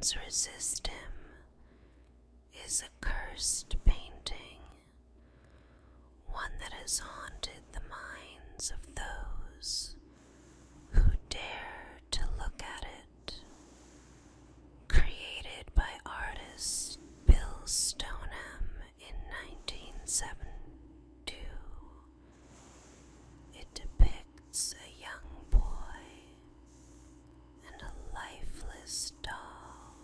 hands resist him is a cursed painting, one that has haunted the minds of those who dare to look at it. Created by artist Bill Stoneham in 1972, it depicts a young boy and a lifeless doll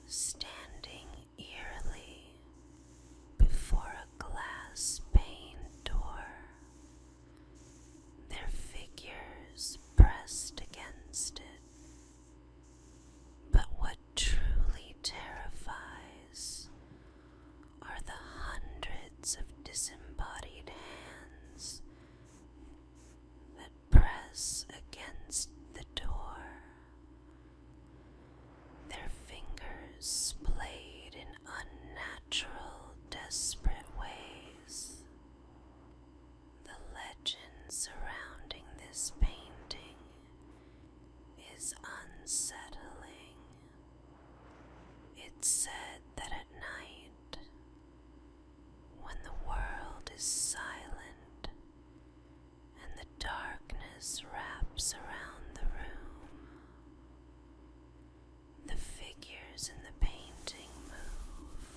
standing eerily before a glass pane door, their figures pressed against it. But what truly terrifies are the hundreds of disembodied hands that press against the door, their fingers splayed in unnatural, desperate ways. The legend surrounding this painting is unsettling. It's said that at night, when the world is silent and the darkness wraps around the room, the figures in the painting move.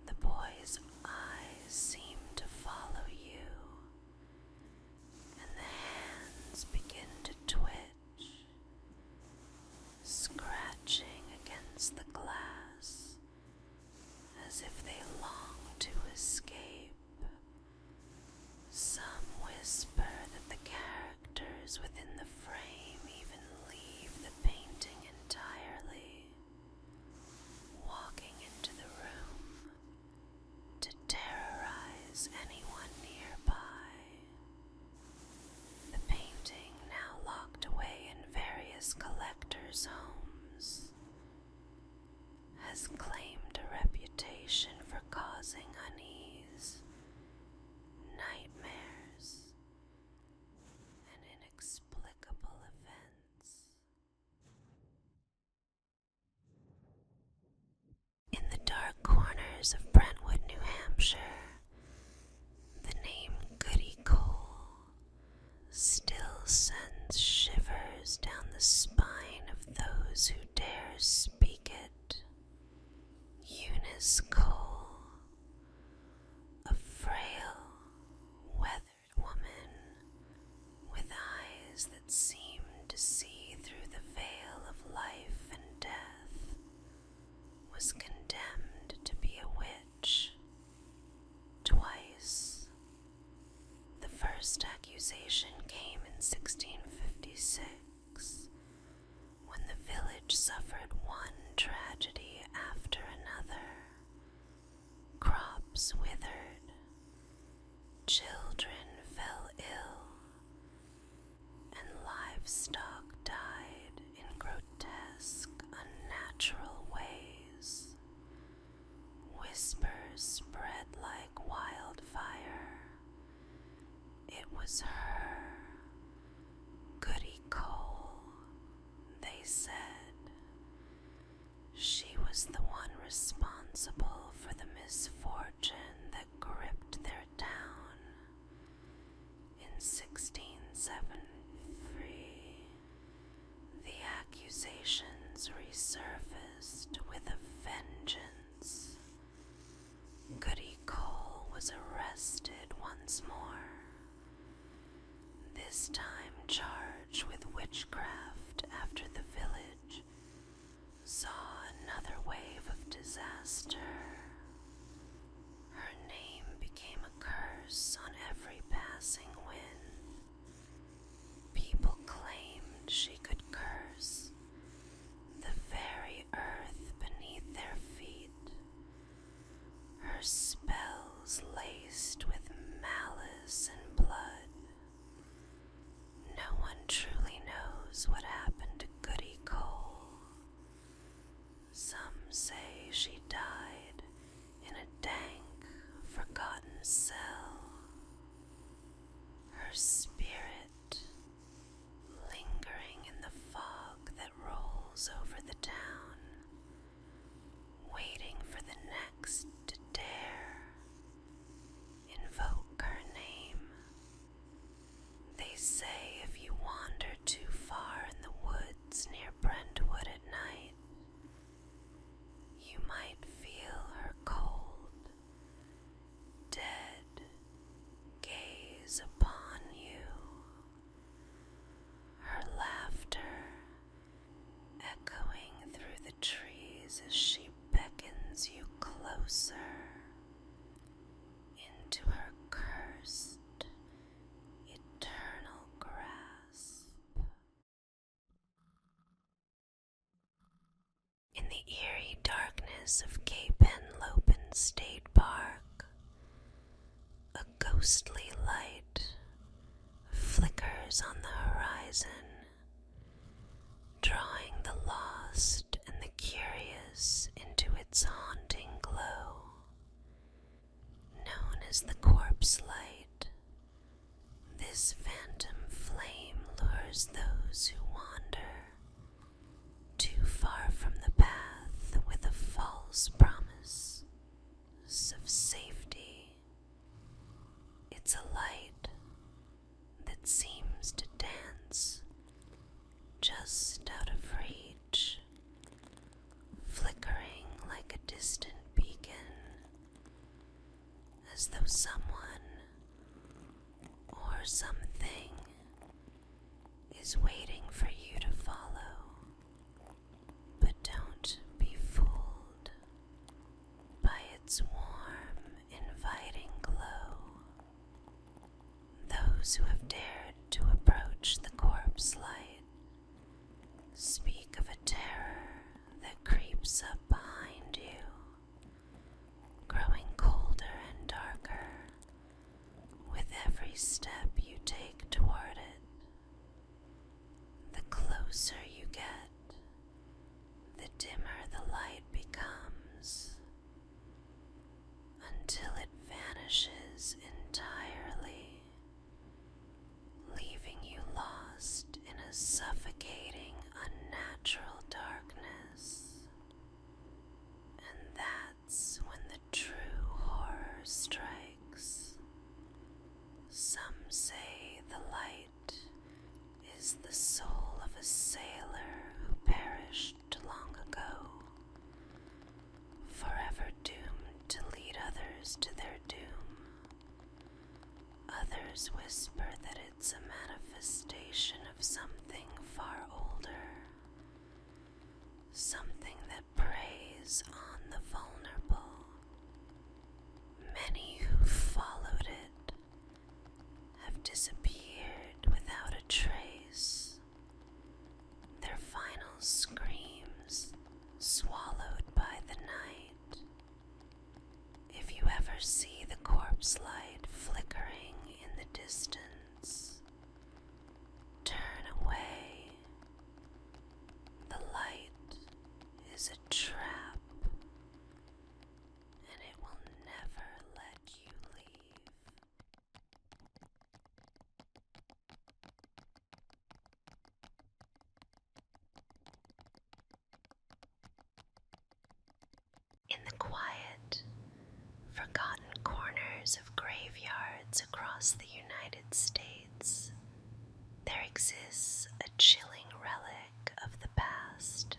The boy's eyes seem to follow you, and the hands begin to twitch, scratching against the glass as if they long to escape. Some whisper that the characters within the frame even leave the painting entirely, walking into the room to terrorize anyone nearby. The painting, now locked away in various collectors' homes, has claimed a reputation for causing unease, nightmares, and inexplicable events. In the dark corners of Brentwood, New Hampshire, the name Goody Cole still sends shivers down the spine of those who dare speak it. Eunice Cole, a frail, weathered woman with eyes that seem to see through the veil of life and death, was condemned to be a witch twice. The first accusation came in 1656, when the village suffered one tragedy after another, as she beckons you closer into her cursed, eternal grasp. In the eerie darkness of Cape Henlopen State Park, a ghostly light flickers on the horizon, drawing the lost and the curious into its haunting glow. Known as the corpse light, this phantom flame lures those who wander too far from the path with a false promise of safety. It's a light that seems to dance just out of reach, flickering like a distant beacon, as though someone or something is waiting for you to follow. But don't be fooled by its warm, inviting glow. Those who have dared to approach the corpse light speak of a terror that creeps up behind you, growing colder and darker with every step you take toward it. The closer you get, the dimmer the light becomes, until it vanishes entirely, leaving you lost in a suffocating, unnatural darkness. And that's when the true horror strikes. Some say the light is the soul of a sailor who perished long ago, forever doomed to lead others to their doom. Others whisper that it's a manifestation of something far older, something that preys on the vulnerable. Many who followed it have disappeared without a trace, their final screams swallowed by the night. If you ever see the corpse light flickering in the distance, turn away. The light is a trap, and it will never let you leave. In the quiet, forgotten corners of graveyards across the United States, there exists a chilling relic of the past.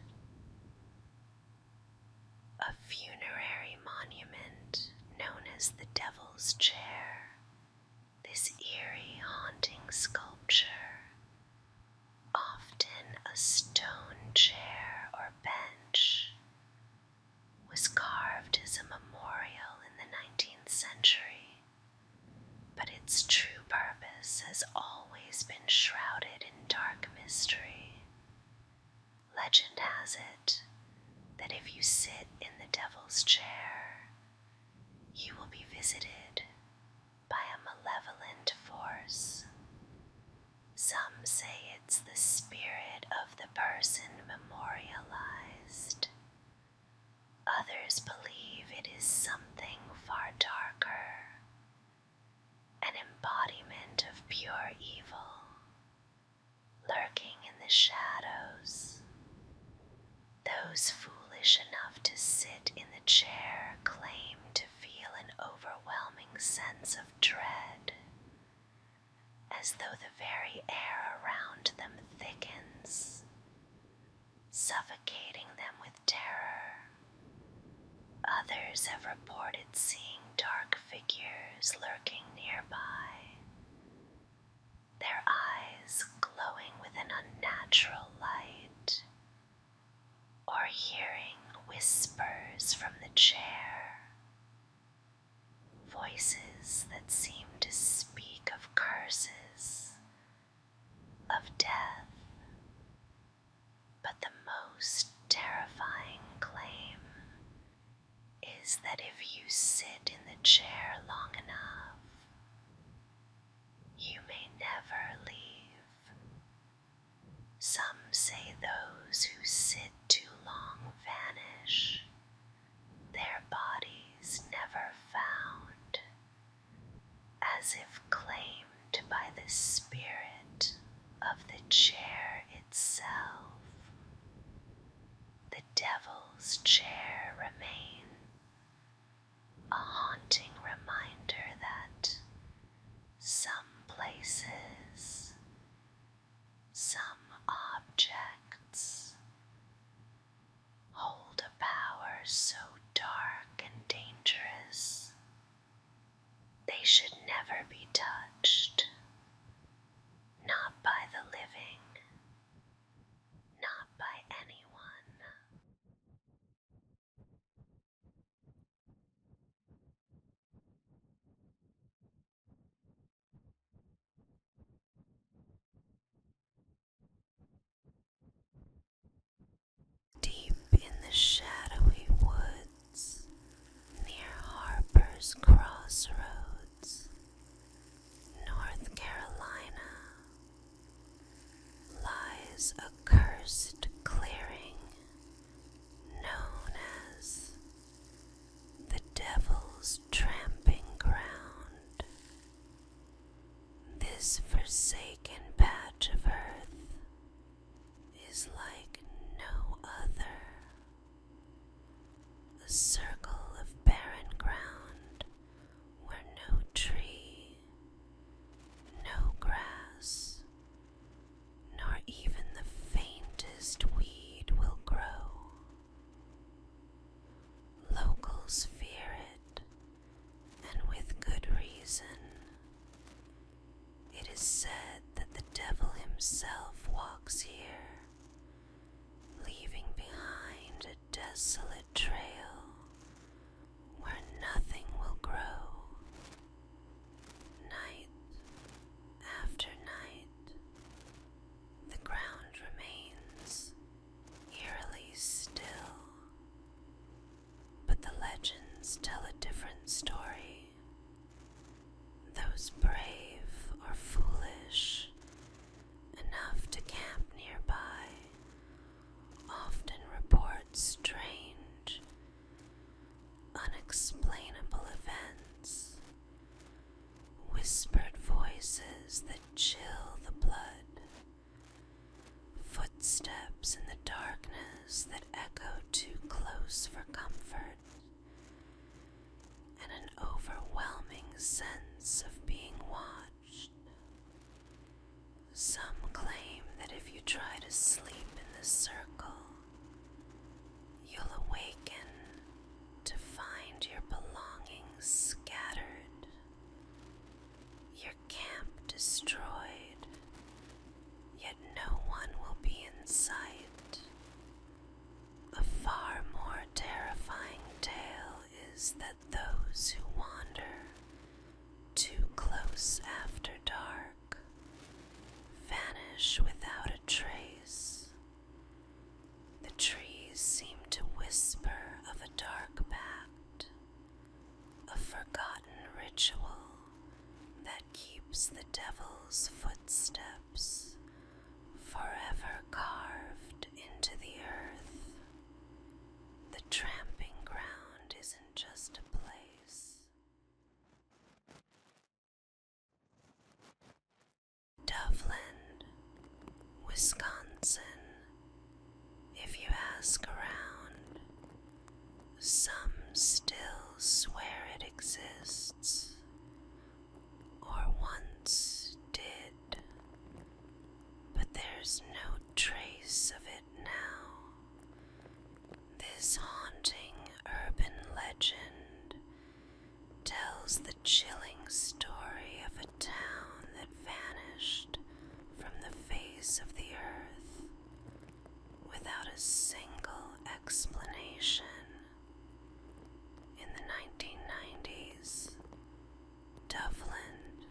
A funerary monument known as the Devil's Chair. This eerie, haunting sculpture, often a stone chair or bench, was carved as a memorial in the 19th century, but its true purpose has always been shrouded in dark mystery. Legend has it that if you sit in the Devil's Chair, you will be visited by a malevolent force. Some say it's the spirit of the person memorialized. Others believe it is something far darker, an embodiment of pure evil, lurking in the shadows. Those foolish enough to sit in the chair claim to feel an overwhelming sense of dread, as though the very air around them thickens, suffocating them with terror. Others have reported seeing dark figures lurking nearby, their eyes glowing with an unnatural light, or hearing whispers sit in the chair long enough, you may never leave. Some say those who sit too long vanish, their bodies never found, as if claimed by the spirit of the chair itself. The devil's chair remain, a haunting reminder that some places, some objects hold a power so dark and dangerous they should never be touched, not by the living, not by anyone. Deep in the shadowy woods, near Harper's Crossroads, North Carolina, lies a cursed clearing known as the Devil's Tramping Ground. This forsaken patch of earth is like no other, a circle of barren ground where no tree, no grass, nor even the faintest weed will grow. Locals fear it, and with good reason. It is said that the devil himself walks here, leaving behind a desolate trail where nothing will grow. Night after night, the ground remains eerily still, but the legends tell a different story. Those brave or foolish enough to camp nearby often report strange, unexplainable events, whispered voices that chill the blood, footsteps in the darkness that echo too close for comfort, and an overwhelming sense of being watched. Some claim that if you try to sleep in the circle, you'll awaken to find your belongings scattered, your camp destroyed, yet no one will be in sight. A far more terrifying tale is that those who wander too close after dark vanish without a trace. The trees seem to whisper of a dark pact, a forgotten ritual that keeps the devil's footsteps forever carved into the earth. The tramping ground isn't just a place. Doveland, Wisconsin. If you ask around, some still swear it exists, or once did, but there's no trace of it now. This haunting urban legend tells the chilling story of a town that vanished from the face of the earth without a single explanation. In the 1990s, Doveland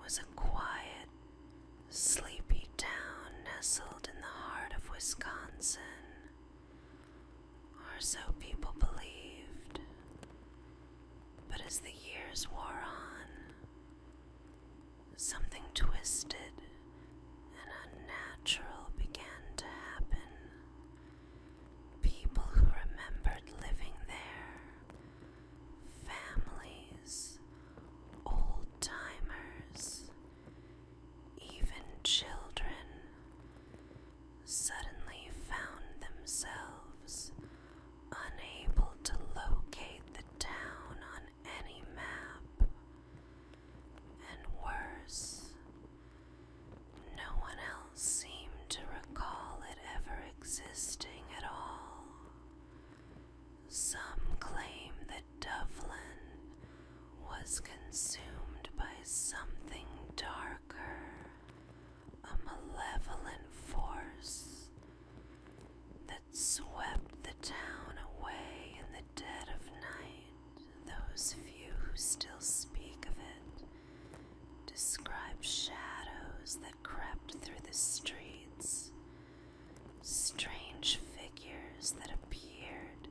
was a quiet, sleepy town nestled in the heart of Wisconsin, or so people believed. As the years wore on, something twisted and unnatural began to happen. People who remembered living there, families, old-timers, even children, suddenly found themselves unable to locate the town on any map, and worse, no one else seemed to recall it ever existing at all. Some claim that Dublin was consumed by something darker, a malevolent force that swept the town away in the dead of night. Those few who still speak of it describe shadows that crept through the streets, strange figures that appeared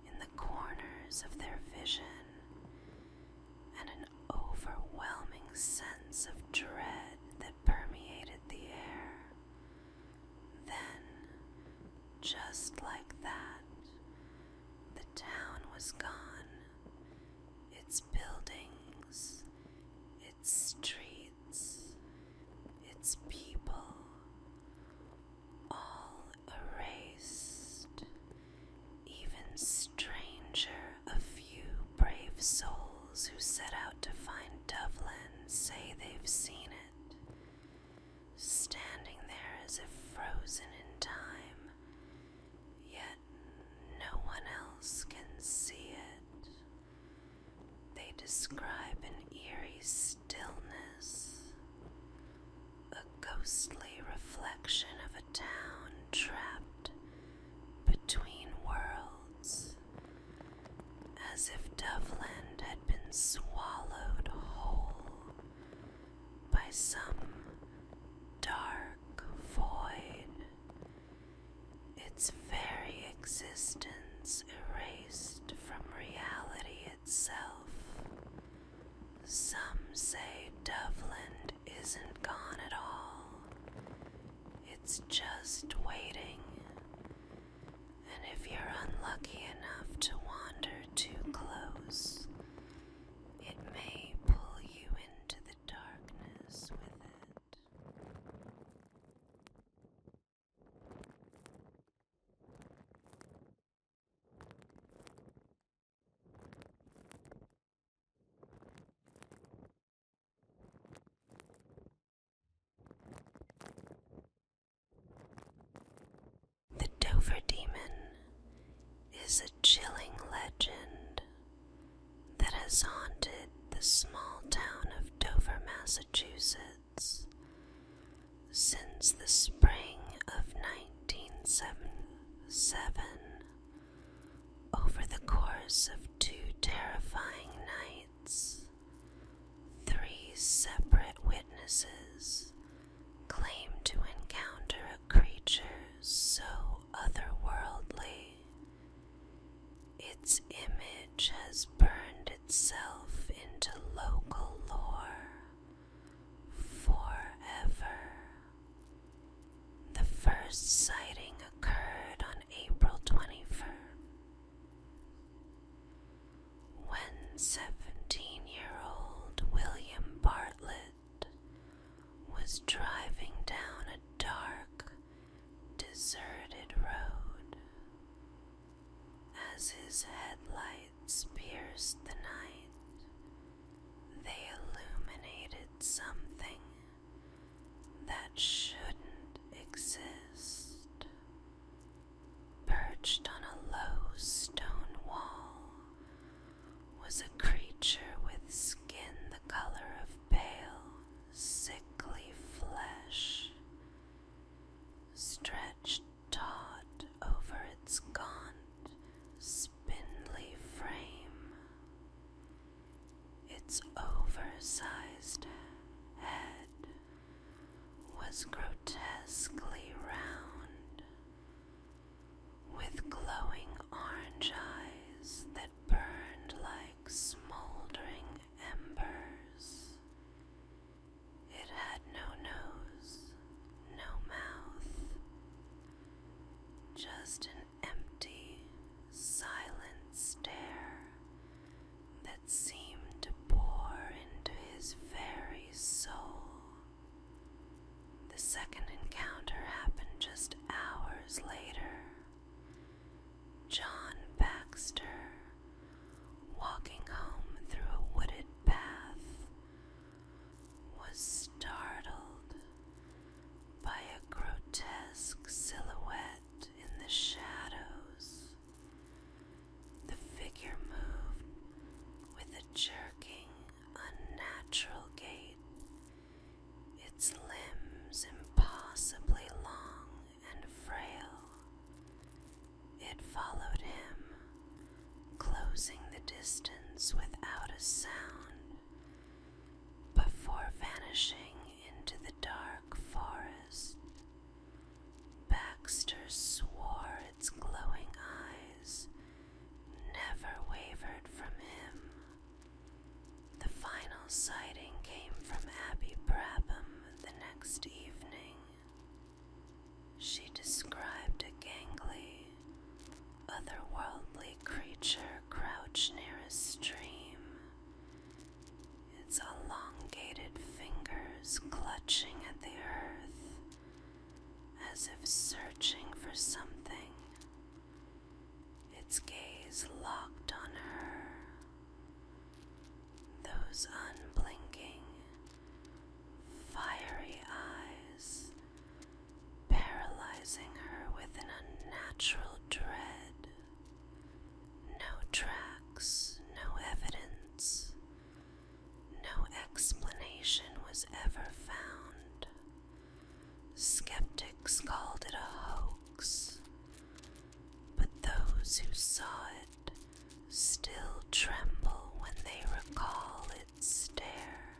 in the corners of their vision, and an overwhelming sense of dread that permeated the air. Then, just like that, the town was gone. Its buildings, its streets, its people, all erased. Even stranger, a few brave souls who set out to find Dublin say they've seen it, standing there as if frozen in time, yet no one else can see it. They describe an eerie stillness, a ghostly reflection of a town trapped between worlds, as if Dublin had been swallowed whole by some dark void, its very existence erased from reality itself. Some say Dublin isn't gone at all. It's just waiting. And if you're unlucky enough to wander too close, it may pull you into the darkness with it. The Dover Demon is a chilling legend that has haunted the small town of Dover, Massachusetts since the spring of 1977. Over the course of 2 terrifying nights, 3 separate witnesses claimed to encounter a creature so otherworldly, its image has burned itself into local lore forever. The first sighting occurred on April 21st, when 17-year-old William Bartlett was driving down a dark, deserted road. As his headlights pierced the night, they illuminated something that shouldn't exist. Perched on a low stone wall was a creature with skin the color of pale, sickly flesh, stretched taut over its gaunt, spindly frame. Its oversized head was grotesquely round, with glowing just an empty, silent stare that seemed to bore into his very soul. The second encounter happened just hours later. John Baxter, walking home through a wooded path, was startled by a grotesque silhouette in the shadows. The figure moved with a jerking, unnatural gait, its limbs impossibly long and frail. It followed him, closing the distance without a sound, before vanishing into the dark forest. Baxter swore its glowing eyes never wavered from him. The final sighting came from Abby Brabham the next evening. She described a gangly, otherworldly creature crouched near a stream, its elongated fingers clutching at the earth as if searching for something, its gaze locked on her, those unblinking, fiery eyes paralyzing her with an unnatural dread. No tracks, no evidence, no explanation was ever found. Skeptics called it a hoax, but those who saw it still tremble when they recall its stare.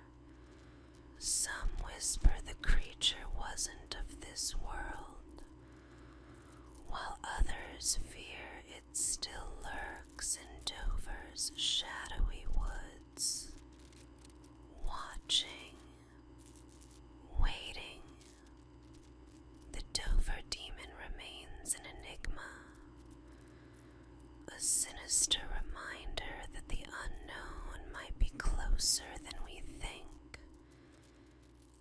Some whisper the creature wasn't of this world, while others fear it still lurks in Dover's shadowy woods, watching, waiting. The Dover demon remains an enigma, a sinister reminder that the unknown might be closer than we think,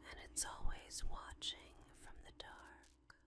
and it's always watching from the dark.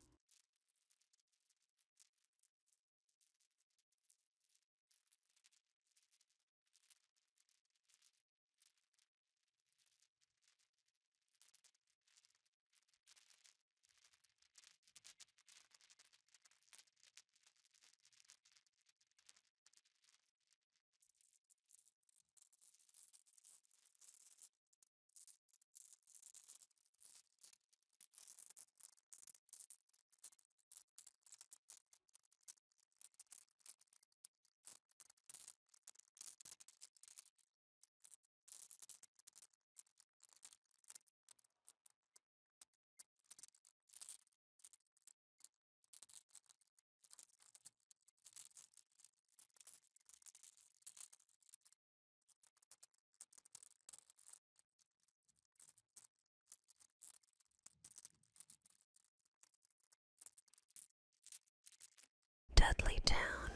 Dudleytown,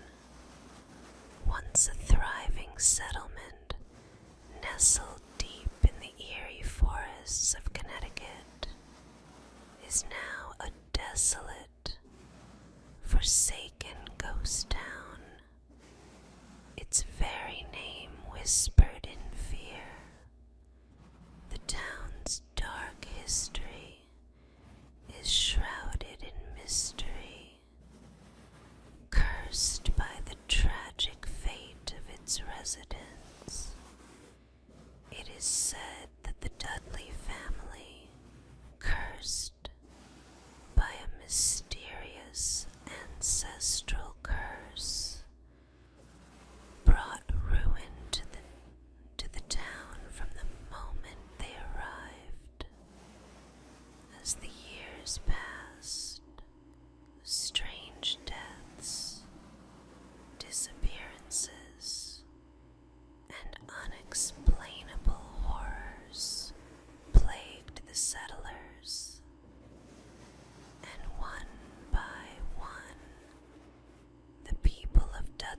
once a thriving settlement nestled deep in the eerie forests of Connecticut, is now a desolate, forsaken ghost town, its very name whispered in fear. The town's dark history is shrouded in mystery, cursed by the tragic fate of its residents. It is said that the Dudley family, cursed by a mysterious ancestral curse, brought ruin to the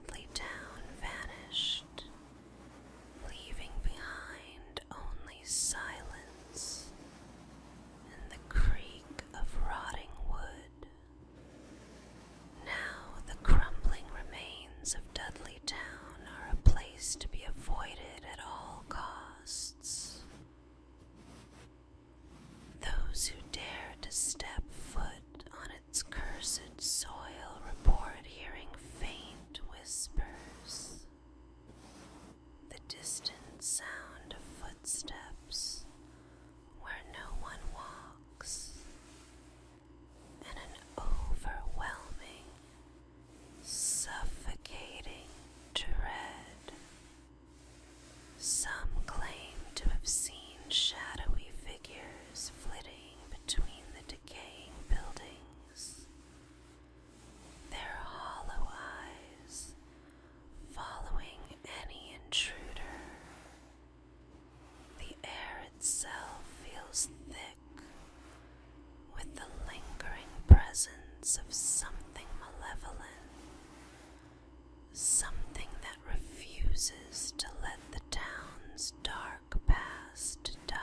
Dudley Town vanished, leaving behind only silence and the creak of rotting wood. Now the crumbling remains of Dudley Town are a place to be avoided at all costs. Those who dare to step foot on its cursed soil report hearing faint whispers, the distant sound of footsteps where no one walks, and an overwhelming, suffocating dread. Some claim to have seen shadowy figures flitting between the decaying buildings, their hollow eyes following any intruder. The air itself feels thick with the lingering presence of something malevolent, something that refuses to let the town's dark past die.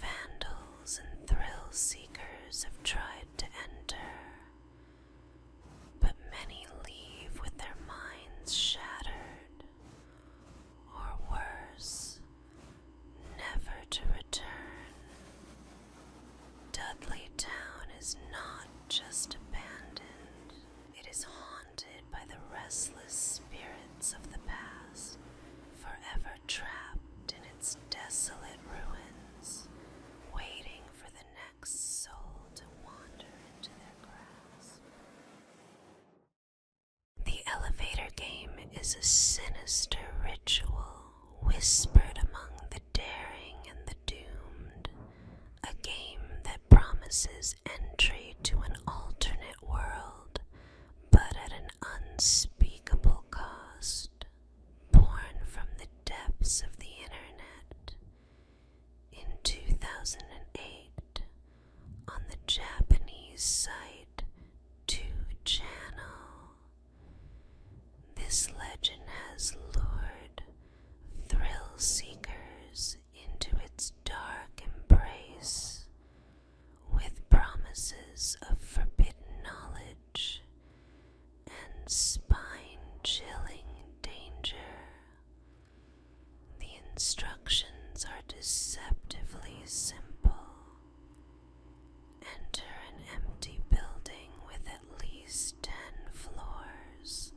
Vandals and thrill seekers have tried to enter, but many leave with their minds shattered, or worse, never to return. Dudley Town is not just abandoned, it is haunted by the restless spirits of the past, forever trapped in its desolate ruins, waiting for the next soul to wander into their grasp. The elevator game is a sinister ritual whispered among the daring and the doomed, a game that promises entry to an alternate world, but at an unspeakable cost. Born from the depths of the internet in 2008 on the Japanese site 2Channel, this legend has lured thrill seekers into its dark embrace with promises of forbidden knowledge and spine-chilling danger. The instructions are deceptively simple. Enter an empty building with at least 10 floors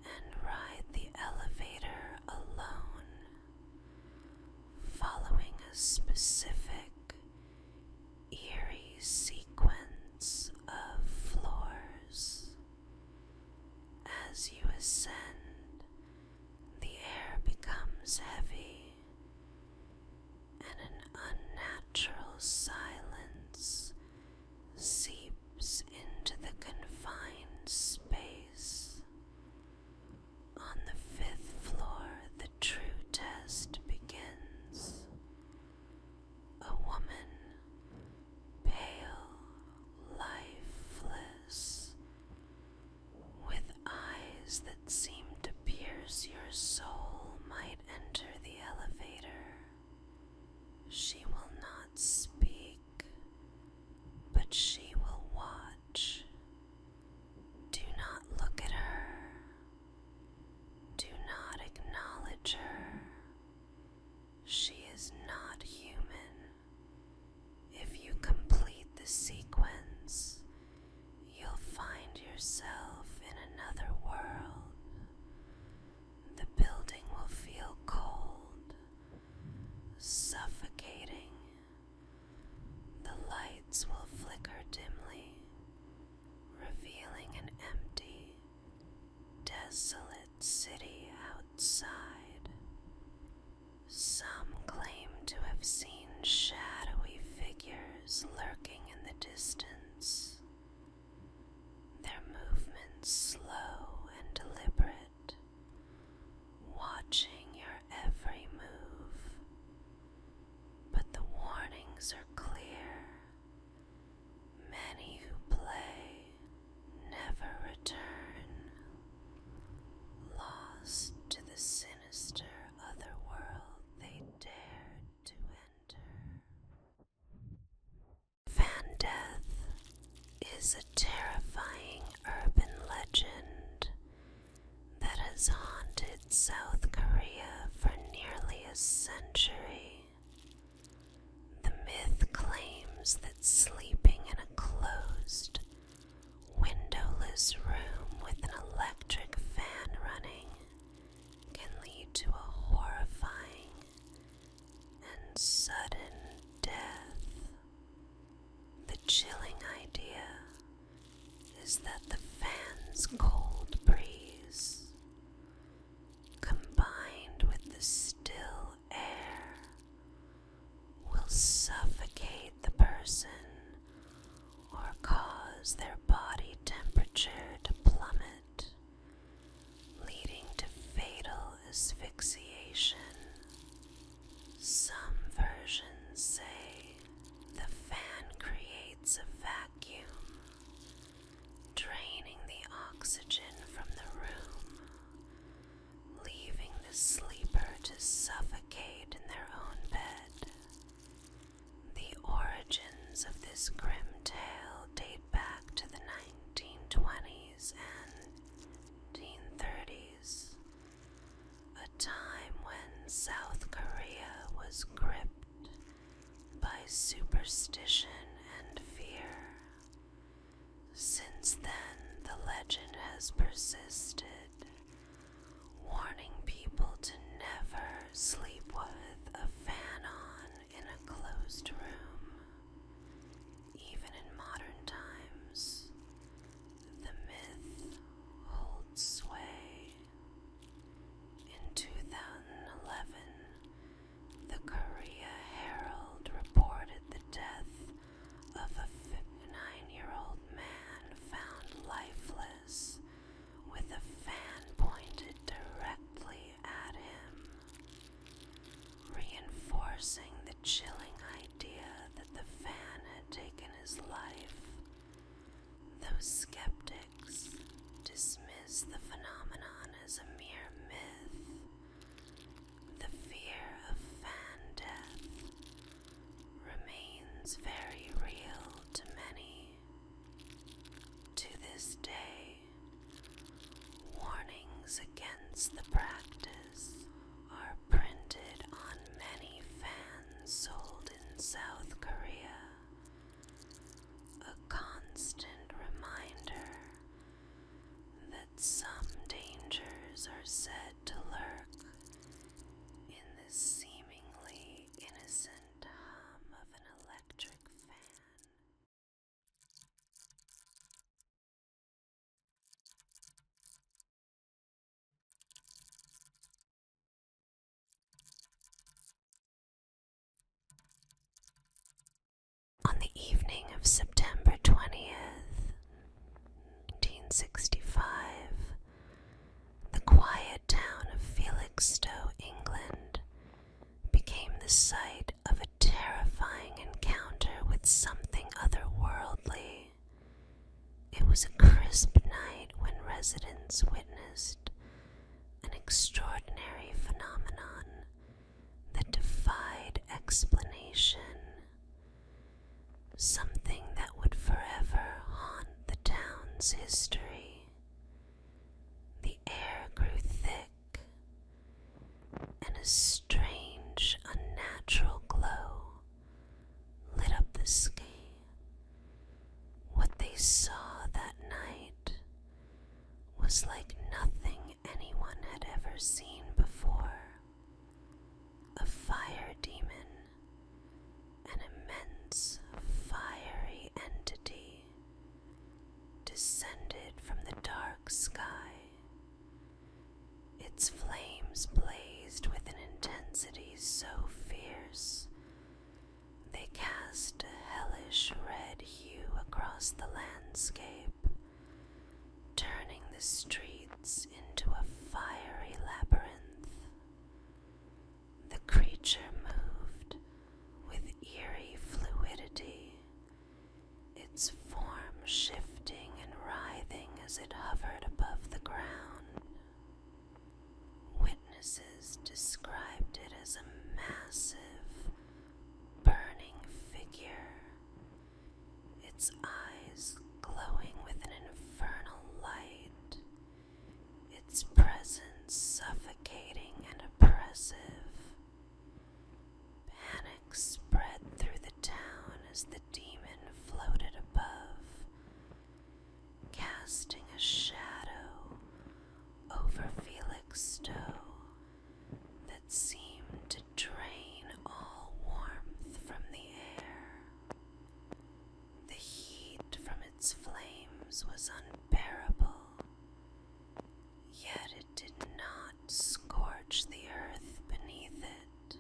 and ride the elevator alone, following a specific, eerie sequence of floors. As you ascend, the air becomes heavy, and an unnatural silence seeps into the confined space. On the 5th floor, the true test begins. A woman, pale, lifeless, with eyes that seem to pierce your soul, might enter the elevator. She will not speak, but she will watch. Do not look at her. Do not acknowledge her. She is not human. If you complete the sequence, you'll find yourself in another world. The building will feel cold, suffocating. The lights will flicker dimly, revealing an empty, desolate city outside. Some claim to have seen shadowy figures lurking in the distance, their movements slow and deliberate, watching your every move. But the warnings are clear. Many who play never return. terrifying urban legend that has haunted South Korea for nearly a century. The myth claims that sleeping in a closed, windowless room with an electric fan running can lead to a horrifying and sudden death. The chilling idea is that the fan's cold breeze, combined with the still air, will suffocate the person or cause their body temperature to plummet, leading to fatal asphyxiation. Some versions say the fan creates a vacuum, draining the oxygen from the room, leaving the sleeper to suffocate in their own bed. The origins of this grim tale date back to the 1920s and 1930s, a time when South Korea was gripped by superstition and fear. Since then, the legend has persisted, warning people to never sleep with a fan on in a closed room. Even in modern times, the myth holds sway. In 2011, the Korea Herald reported the death of a 59-year-old man found lifeless with a fan pointed directly at him, reinforcing the chilling idea that the fan had taken his life. Though skeptics dismiss the phenomenon as a mere myth, the fear of fan death remains very real to many. To this day, warnings against the practice are printed on many fans sold in South Korea, a constant reminder that some dangers are said to lurk in the seemingly innocent hum of an electric fan. On the evening of September 20th, 1965, the quiet town of Felixstowe, England, became the site of a terrifying encounter with something otherworldly. It was a crisp night when residents witnessed an extraordinary phenomenon that defied explanation. Something that would forever haunt the town's history. The air grew thick, and a strange, unnatural glow lit up the sky. What they saw that night was like nothing anyone had ever seen before. A fire demon, an immense fiery entity, descended from the dark sky. Its flames blazed with an intensity so fierce they cast a hellish red hue across the landscape, turning the streets into a fiery labyrinth. The creature moved with eerie fluidity, its form shifting and writhing as it hovered above the ground. Witnesses described it as a massive, burning figure, its eyes glowing casting a shadow over Felix Stowe that seemed to drain all warmth from the air. The heat from its flames was unbearable, yet it did not scorch the earth beneath it.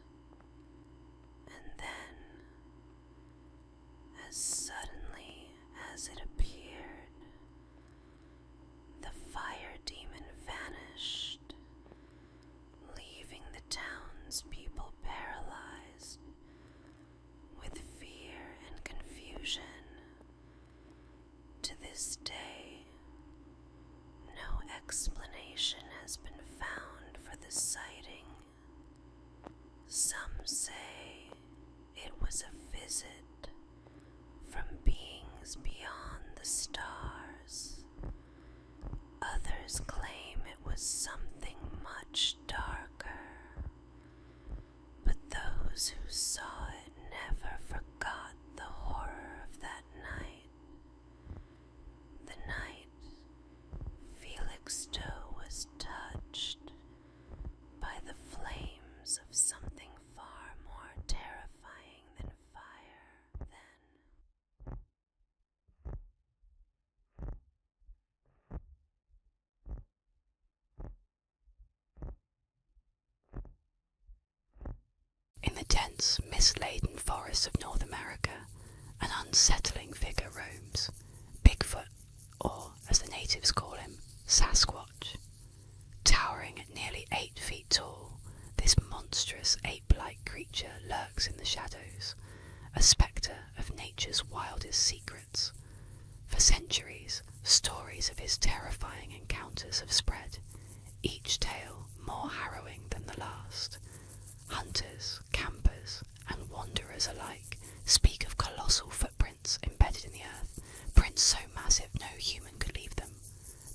And then, as suddenly as it appeared, the fire demon vanished, leaving the townspeople paralyzed with fear and confusion. To this day, no explanation has been found for the sighting. Some say it was a visit from beings beyond the stars. Others claim it was something much darker. But those who saw it never forgot the horror of that night. The night Felix Stowe was touched by the flames of something far more terrifying than fire then. In the dense, mist-laden forests of North America, an unsettling figure roams, Bigfoot, or as the natives call him, Sasquatch. Towering at nearly 8 feet tall, this monstrous ape-like creature lurks in the shadows, a spectre of nature's wildest secrets. For centuries, stories of his terrifying encounters have spread, each tale more harrowing than the last. Hunters, campers, and wanderers alike speak of colossal footprints embedded in the earth, prints so massive no human could leave them.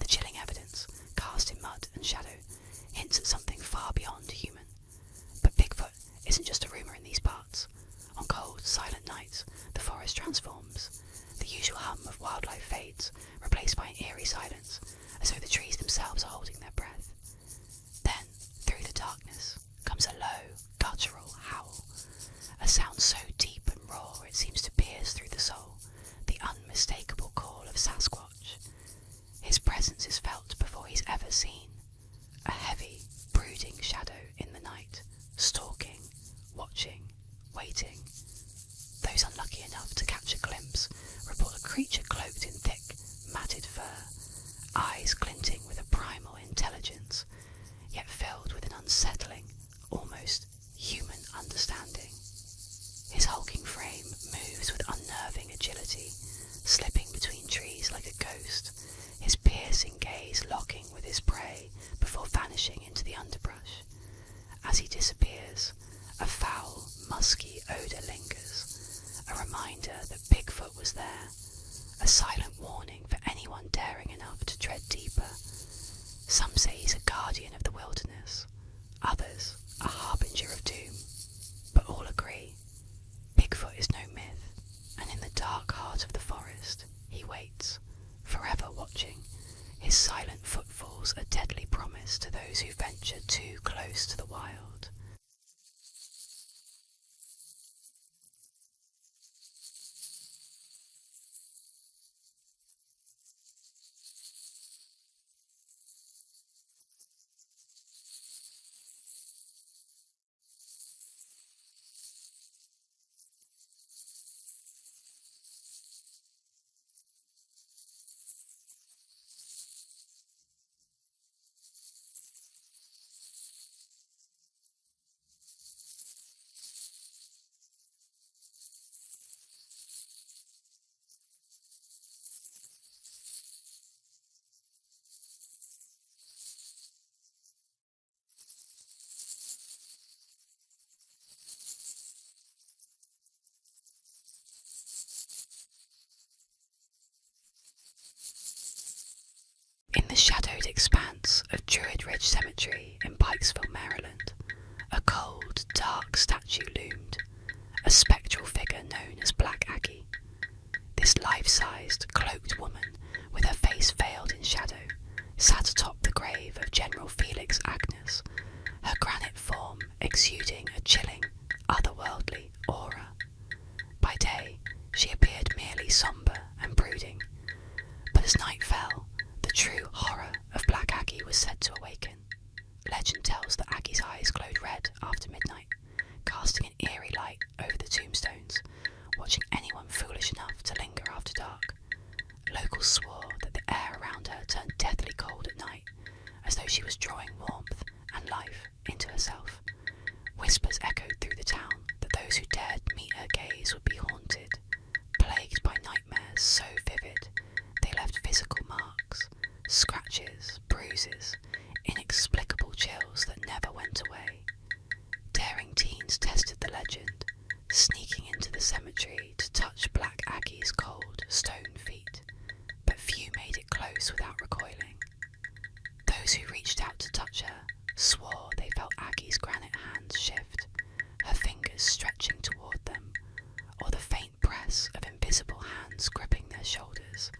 The chilling evidence, cast in mud and shadow, hints at something far beyond human. But Bigfoot isn't just a rumour in these parts. On cold, silent nights, the forest transforms. The usual hum of wildlife fades, replaced by an eerie silence, as though the trees themselves are holding their breath. Then, through the darkness, comes a low, guttural howl, a sound so deep and raw it seems to pierce through the soul, the unmistakable call of Sasquatch. His presence is felt before he's ever seen, a heavy, brooding shadow in the night, stalking, watching, waiting. Those unlucky enough to catch a glimpse report a creature cloaked in thick, matted fur, eyes glinting with a primal intelligence, yet filled with an unsettling, almost human understanding. His hulking frame moves with unnerving agility, slipping between trees like a ghost, his piercing gaze locking with his prey before vanishing into the underbrush. As he disappears, a foul, musky odour lingers, a reminder that Bigfoot was there, a silent warning for anyone daring enough to tread deeper. Some say he's a guardian of the wilderness, others a harbinger of doom, but all agree, Bigfoot is no myth, and in the dark heart of the forest, he waits, forever watching, his silent footfalls a deadly promise to those who venture too close to the wild. In the shadowed expanse of Druid Ridge Cemetery in Pikesville, Maryland, a cold, dark statue loomed, a spectral figure known as Black Aggie. This life-sized, cloaked woman, with her face veiled true horror of Black Aggie was said to awaken. Legend tells that Aggie's eyes glowed red after midnight, casting an eerie light over the tombstones, watching anyone foolish enough to linger after dark. Locals swore that the air around her turned deathly cold at night, as though she was drawing warmth and life into herself. Whispers echoed through the town that those who dared meet her gaze would be haunted, plagued by nightmares so vivid they left physical marks, scratches, bruises, inexplicable chills that never went away. Daring teens tested the legend, sneaking into the cemetery to touch Black Aggie's cold stone feet, but few made it close without recoiling. Those who reached out to touch her swore they felt Aggie's granite hands shift, her fingers stretching toward them, or the faint press of invisible hands gripping their shoulders,